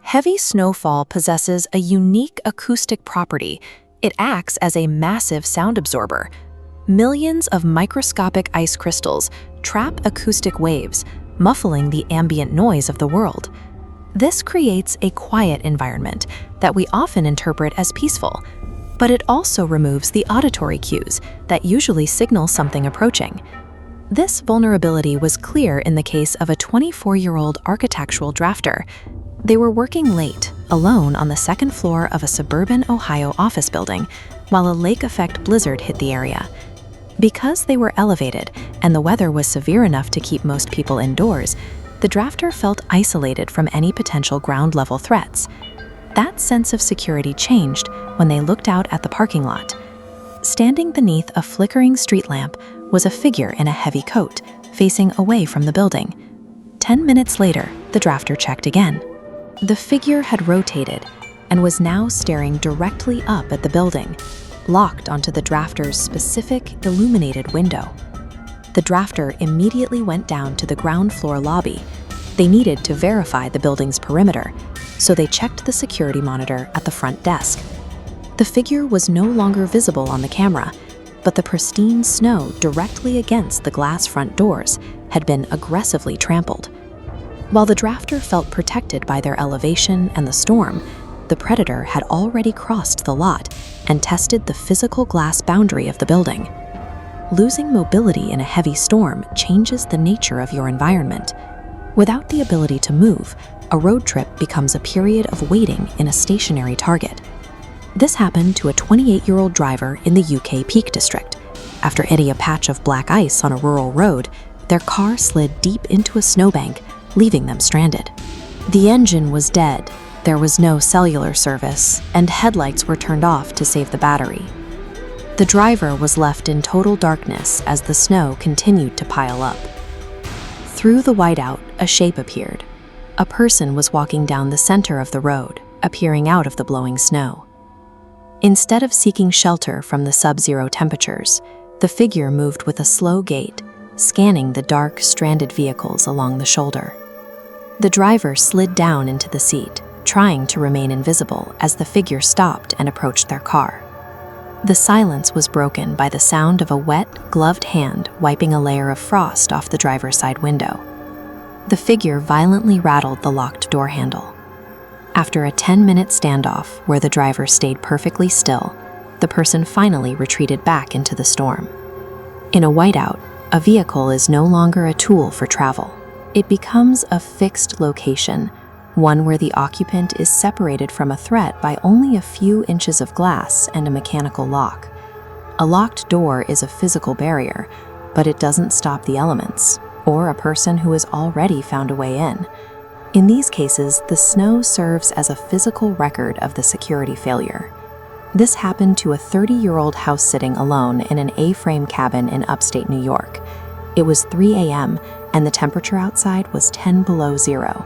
Heavy snowfall possesses a unique acoustic property. It acts as a massive sound absorber. Millions of microscopic ice crystals trap acoustic waves, muffling the ambient noise of the world. This creates a quiet environment that we often interpret as peaceful, but it also removes the auditory cues that usually signal something approaching. This vulnerability was clear in the case of a 24-year-old architectural drafter. They were working late, alone on the second floor of a suburban Ohio office building, while a lake-effect blizzard hit the area. Because they were elevated and the weather was severe enough to keep most people indoors, the drafter felt isolated from any potential ground-level threats. That sense of security changed when they looked out at the parking lot. Standing beneath a flickering street lamp was a figure in a heavy coat, facing away from the building. 10 minutes later, the drafter checked again. The figure had rotated and was now staring directly up at the building, locked onto the drafter's specific illuminated window. The drafter immediately went down to the ground floor lobby. They needed to verify the building's perimeter, so they checked the security monitor at the front desk. The figure was no longer visible on the camera, but the pristine snow directly against the glass front doors had been aggressively trampled. While the drafter felt protected by their elevation and the storm, the predator had already crossed the lot and tested the physical glass boundary of the building. Losing mobility in a heavy storm changes the nature of your environment. Without the ability to move, a road trip becomes a period of waiting in a stationary target. This happened to a 28-year-old driver in the UK Peak District. After hitting a patch of black ice on a rural road, their car slid deep into a snowbank, leaving them stranded. The engine was dead, there was no cellular service, and headlights were turned off to save the battery. The driver was left in total darkness as the snow continued to pile up. Through the whiteout, a shape appeared. A person was walking down the center of the road, appearing out of the blowing snow. Instead of seeking shelter from the sub-zero temperatures, the figure moved with a slow gait, scanning the dark, stranded vehicles along the shoulder. The driver slid down into the seat, trying to remain invisible as the figure stopped and approached their car. The silence was broken by the sound of a wet, gloved hand wiping a layer of frost off the driver's side window. The figure violently rattled the locked door handle. After a 10-minute standoff where the driver stayed perfectly still, the person finally retreated back into the storm. In a whiteout, a vehicle is no longer a tool for travel. It becomes a fixed location, one where the occupant is separated from a threat by only a few inches of glass and a mechanical lock. A locked door is a physical barrier, but it doesn't stop the elements, or a person who has already found a way in. In these cases, the snow serves as a physical record of the security failure. This happened to a 30-year-old house sitting alone in an A-frame cabin in upstate New York. It was 3 a.m., and the temperature outside was 10 below zero.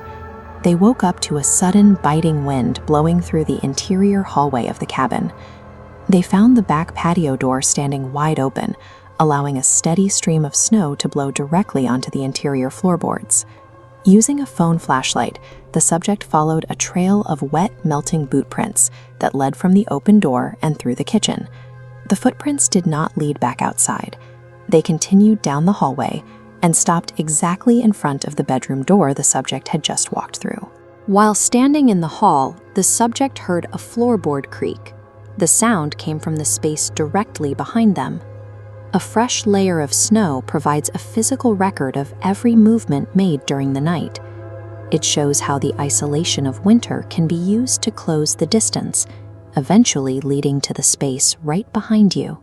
They woke up to a sudden biting wind blowing through the interior hallway of the cabin. They found the back patio door standing wide open, allowing a steady stream of snow to blow directly onto the interior floorboards. Using a phone flashlight, the subject followed a trail of wet, melting boot prints that led from the open door and through the kitchen. The footprints did not lead back outside. They continued down the hallway and stopped exactly in front of the bedroom door the subject had just walked through. While standing in the hall, the subject heard a floorboard creak. The sound came from the space directly behind them. A fresh layer of snow provides a physical record of every movement made during the night. It shows how the isolation of winter can be used to close the distance, eventually leading to the space right behind you.